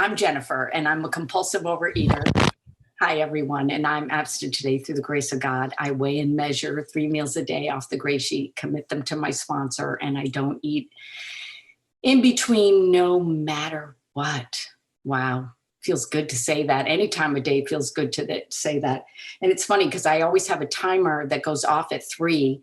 I'm Jennifer, and I'm a compulsive overeater. Hi, everyone, and I'm abstinent today through the grace of God. I weigh and measure 3 meals a day off the gray sheet, commit them to my sponsor, and I don't eat in between no matter what. Wow. Feels good to say that. Any time of day feels good to say that. And it's funny because I always have a timer that goes off at 3,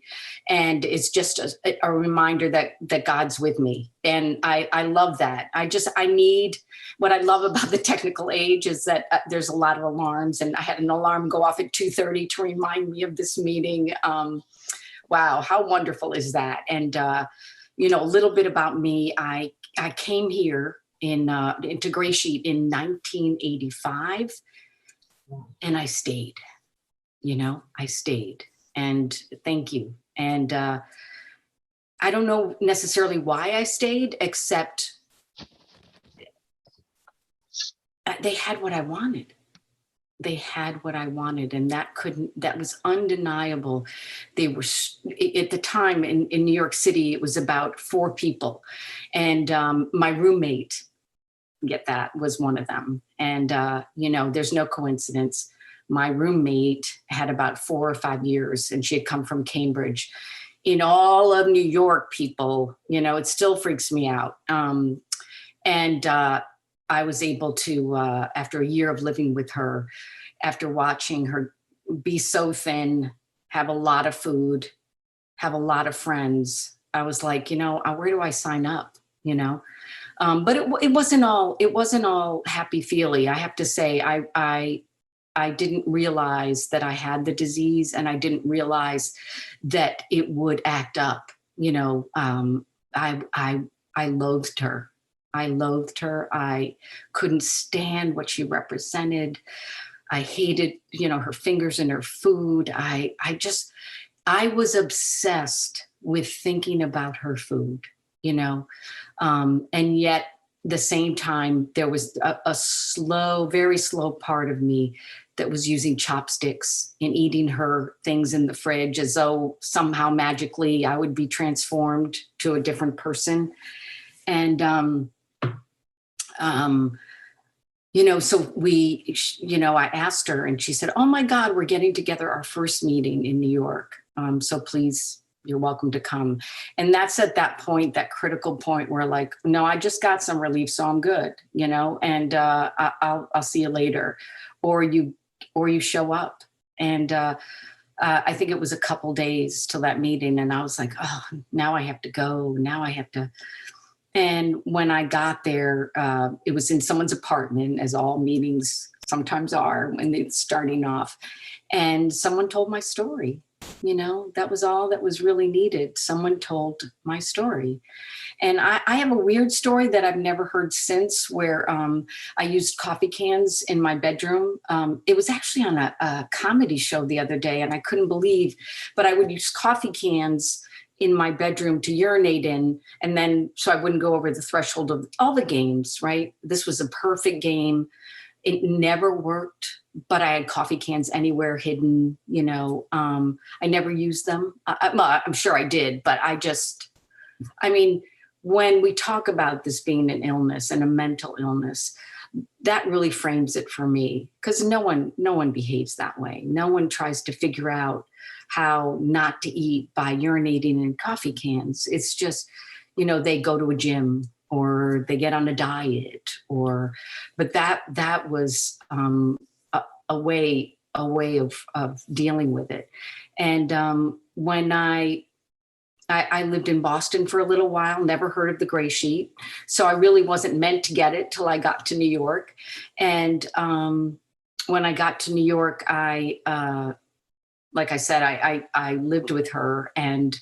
and it's just a reminder that God's with me. And I love that. I need, what I love about the technical age is that there's a lot of alarms, and I had an alarm go off at 2:30 to remind me of this meeting. Wow, how wonderful is that? And, a little bit about me. I came here into GreySheet in 1985, and I stayed. I stayed, and thank you. And I don't know necessarily why I stayed, except they had what I wanted. They had what I wanted, and that was undeniable. They were, at the time in New York City, it was about 4 people, and my roommate, get that, was one of them. And there's no coincidence. My roommate had about 4 or 5 years, and she had come from Cambridge. In all of New York, people, it still freaks me out. I was able to, after a year of living with her, after watching her be so thin, have a lot of food, have a lot of friends, I was like, where do I sign up? But it wasn't all happy feely. I have to say, I didn't realize that I had the disease, and I didn't realize that it would act up. I loathed her. I loathed her. I couldn't stand what she represented. I hated, her fingers in her food. I was obsessed with thinking about her food, and yet the same time, there was a slow, very slow part of me that was using chopsticks and eating her things in the fridge as though somehow magically I would be transformed to a different person. And, so I asked her, and she said, "Oh my God, we're getting together our first meeting in New York. So please, you're welcome to come." And that's at that point, that critical point where, like, no, I just got some relief, so I'm good, and I'll see you later, or you show up. And I think it was a couple days till that meeting, and I was like, oh, now I have to go. Now I have to. And when I got there, it was in someone's apartment, as all meetings sometimes are when it's starting off. And someone told my story. That was all that was really needed. Someone told my story. And I have a weird story that I've never heard since, where I used coffee cans in my bedroom. It was actually on a comedy show the other day, and I couldn't believe, but I would use coffee cans in my bedroom to urinate in, and then so I wouldn't go over the threshold of all the games, right? This was a perfect game. It never worked, but I had coffee cans anywhere hidden, I never used them. I'm sure I did, but when we talk about this being an illness and a mental illness, that really frames it for me, because no one behaves that way. No one tries to figure out how not to eat by urinating in coffee cans. It's just, they go to a gym or they get on a diet, but that was a way of dealing with it. And when I lived in Boston for a little while, never heard of the Gray Sheet. So I really wasn't meant to get it till I got to New York. And when I got to New York, like I said, I lived with her, and,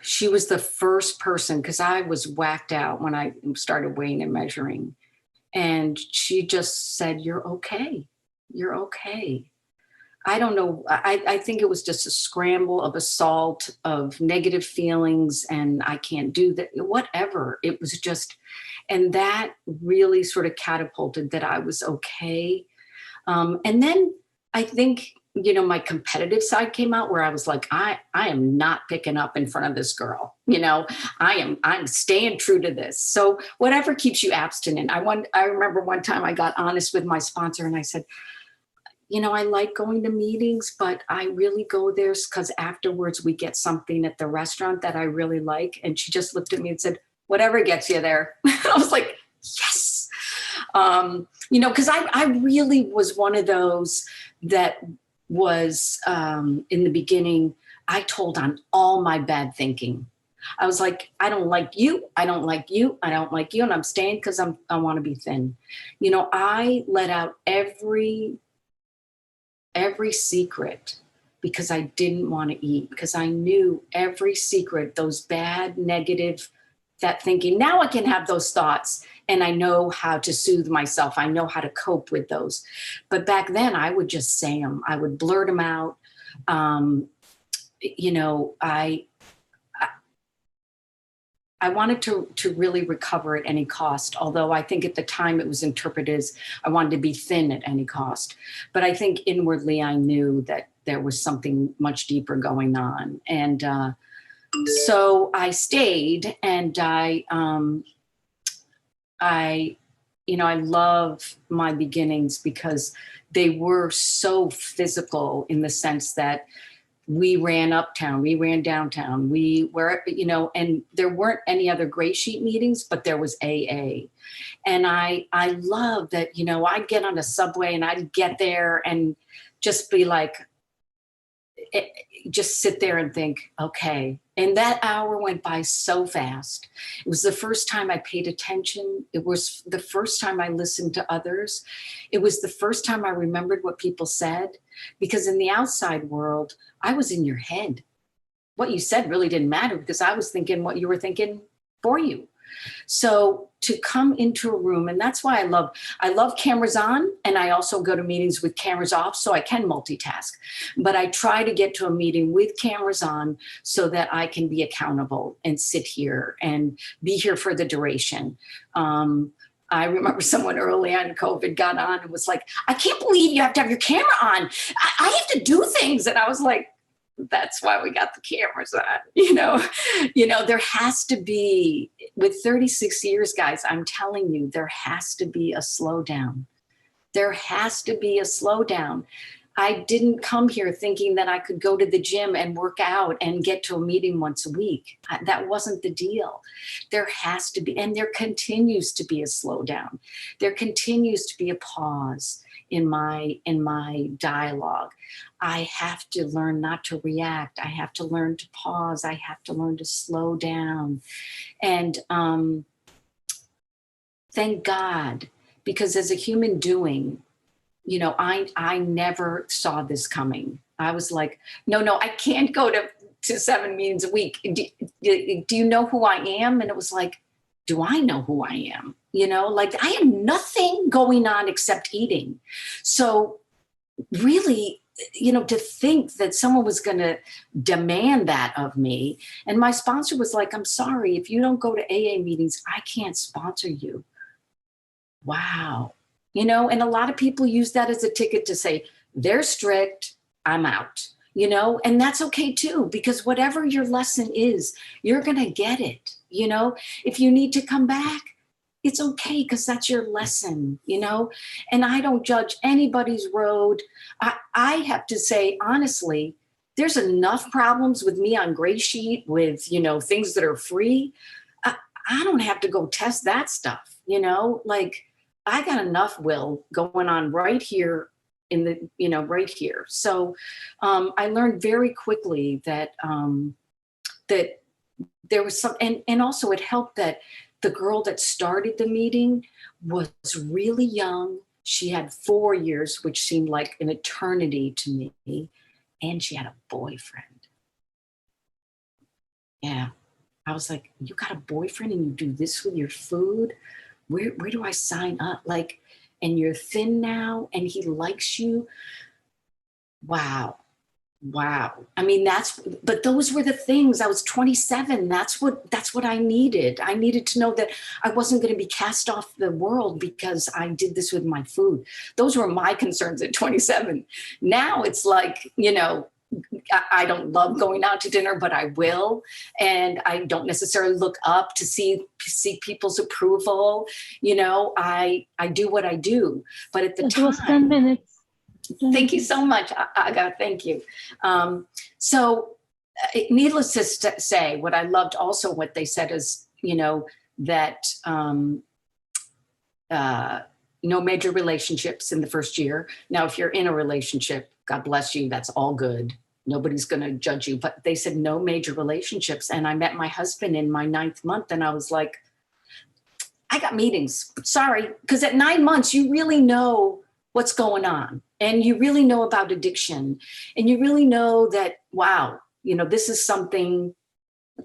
she was the first person, because I was whacked out when I started weighing and measuring. And she just said, "You're okay. You're okay." I don't know. I think it was just a scramble of assault, of negative feelings, and I can't do that, whatever. It was just, and that really sort of catapulted that I was okay. And then I think my competitive side came out where I was like, I am not picking up in front of this girl. I'm staying true to this. So whatever keeps you abstinent. I remember one time I got honest with my sponsor and I said, I like going to meetings, but I really go there because afterwards we get something at the restaurant that I really like. And she just looked at me and said, whatever gets you there. I was like, yes. Because I really was one of those that was in the beginning, I told on all my bad thinking. I was like, I don't like you. I don't like you. I don't like you. And I'm staying because I want to be thin. I let out every secret because I didn't want to eat, because I knew every secret, those bad, negative, that thinking. Now I can have those thoughts and I know how to soothe myself. I know how to cope with those. But back then I would just say them. I would blurt them out. I wanted to really recover at any cost, although I think at the time it was interpreted as I wanted to be thin at any cost. But I think inwardly I knew that there was something much deeper going on. And so I stayed, and I love my beginnings because they were so physical in the sense that we ran uptown, we ran downtown, we were, and there weren't any other gray sheet meetings, but there was AA. And I love that, I'd get on a subway and I'd get there and just be like, just sit there and think, okay. And that hour went by so fast. It was the first time I paid attention. It was the first time I listened to others. It was the first time I remembered what people said, because in the outside world, I was in your head. What you said really didn't matter because I was thinking what you were thinking for you. So to come into a room, and that's why I love cameras on, and I also go to meetings with cameras off so I can multitask. But I try to get to a meeting with cameras on so that I can be accountable and sit here and be here for the duration. I remember someone early on in COVID got on and was like, I can't believe you have to have your camera on. I have to do things. And I was like, that's why we got the cameras on. There has to be, with 36 years, guys, I'm telling you, there has to be a slowdown. There has to be a slowdown. I didn't come here thinking that I could go to the gym and work out and get to a meeting once a week. That wasn't the deal. There has to be, and there continues to be a slowdown. There continues to be a pause in my dialogue. I have to learn not to react. I have to learn to pause. I have to learn to slow down. And thank God, because as a human doing, I never saw this coming. I was like, no, I can't go to 7 meetings a week. Do you know who I am? And it was like, do I know who I am? I have nothing going on except eating. So really, to think that someone was going to demand that of me. And my sponsor was like, I'm sorry, if you don't go to AA meetings, I can't sponsor you. Wow. And a lot of people use that as a ticket to say, they're strict, I'm out, and that's okay too, because whatever your lesson is, you're going to get it. If you need to come back, it's okay, because that's your lesson, and I don't judge anybody's road. I have to say, honestly, there's enough problems with me on Gray Sheet with, things that are free. I don't have to go test that stuff, I got enough will going on right here in the, right here. So I learned very quickly that that there was some, and also it helped that the girl that started the meeting was really young. She had 4 years, which seemed like an eternity to me. And she had a boyfriend. Yeah. I was like, you got a boyfriend and you do this with your food? Where do I sign up? And you're thin now and he likes you. Wow. Wow. I mean, but those were the things. I was 27. That's what I needed. I needed to know that I wasn't going to be cast off the world because I did this with my food. Those were my concerns at 27. Now it's like, I don't love going out to dinner, but I will. And I don't necessarily look up to see people's approval. I do what I do. But at the It time, was 10 minutes. Thank you so much. I got thank you. So needless to say, what I loved also what they said is, that no major relationships in the first year. Now, if you're in a relationship, God bless you, that's all good. Nobody's going to judge you. But they said no major relationships. And I met my husband in my 9th month and I was like, I got meetings. Sorry. Because at 9 months, you really know what's going on. And you really know about addiction. And you really know that, wow, this is something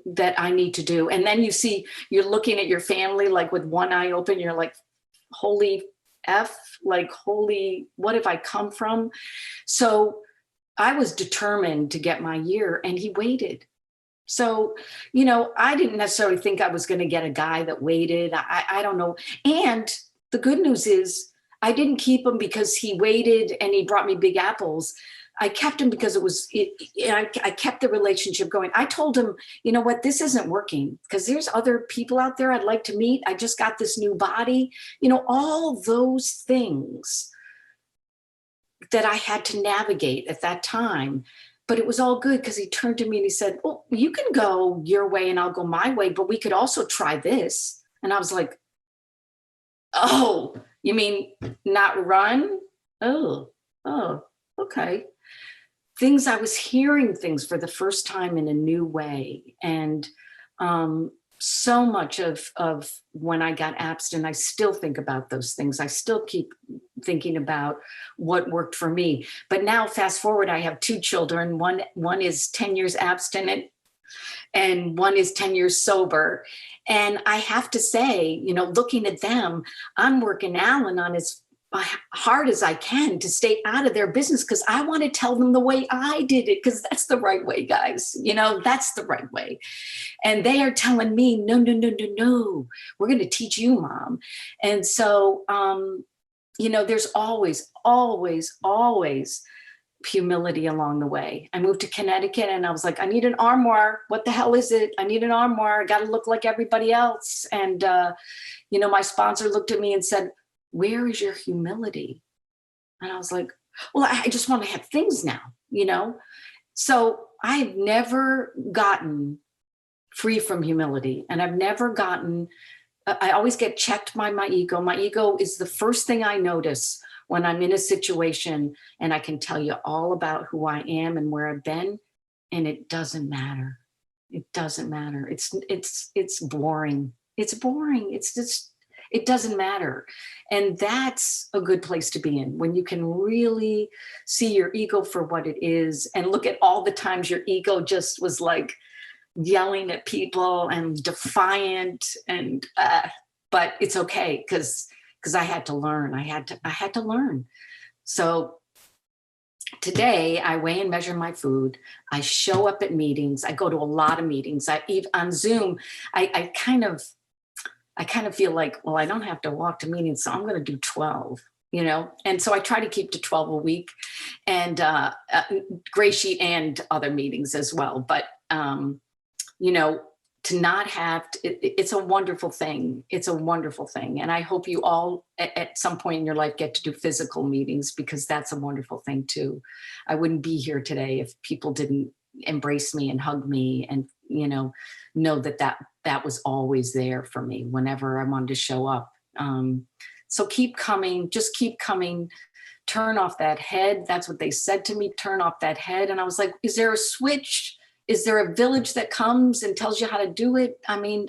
that I need to do. And then you're looking at your family like with one eye open. You're like, holy F, like, holy, what have I come from? So I was determined to get my year and he waited. So, I didn't necessarily think I was going to get a guy that waited. I don't know. And the good news is I didn't keep him because he waited and he brought me big apples. I kept him because I kept the relationship going. I told him, you know what, this isn't working because there's other people out there I'd like to meet. I just got this new body, all those things that I had to navigate at that time. But it was all good because he turned to me and he said, well, you can go your way and I'll go my way, but we could also try this. And I was like, oh, you mean not run? Oh, okay. I was hearing things for the first time in a new way. And so much of when I got abstinent, I still think about those things. I still keep thinking about what worked for me. But now fast forward, I have 2 children. One is 10 years abstinent and one is 10 years sober. And I have to say, looking at them, I'm working Alan on as hard as I can to stay out of their business because I want to tell them the way I did it because that's the right way, guys. That's the right way. And they are telling me, no, we're going to teach you, Mom. And so, there's always humility along the way. I moved to Connecticut and I was like, I need an armoire. What the hell is it? I need an armoire. I got to look like everybody else. And, my sponsor looked at me and said, where is your humility? And I was like, well, I just want to have things now, So I've never gotten free from humility. And I've never I always get checked by my ego. My ego is the first thing I notice when I'm in a situation and I can tell you all about who I am and where I've been. And it doesn't matter. It doesn't matter. It's boring. It's boring. It's just, it doesn't matter. And that's a good place to be in when you can really see your ego for what it is and look at all the times your ego just was like yelling at people and defiant and, but it's okay. Cause I had to learn. I had to learn. So today I weigh and measure my food. I show up at meetings. I go to a lot of meetings. On Zoom, I kind of feel like, well, I don't have to walk to meetings, so I'm going to do 12, And so I try to keep to 12 a week and GreySheet and other meetings as well. But, to not have, it's a wonderful thing. It's a wonderful thing. And I hope you all at some point in your life get to do physical meetings because that's a wonderful thing too. I wouldn't be here today if people didn't embrace me and hug me and, know that was always there for me whenever I wanted to show up. So keep coming, just keep coming, turn off that head. That's what they said to me, turn off that head. And I was like, is there a switch? Is there a village that comes and tells you how to do it? I mean,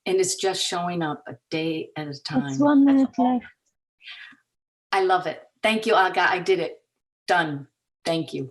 and it's just showing up a day at a time. It's 1 minute left. I love it. Thank you, Aga. I did it. Done. Thank you.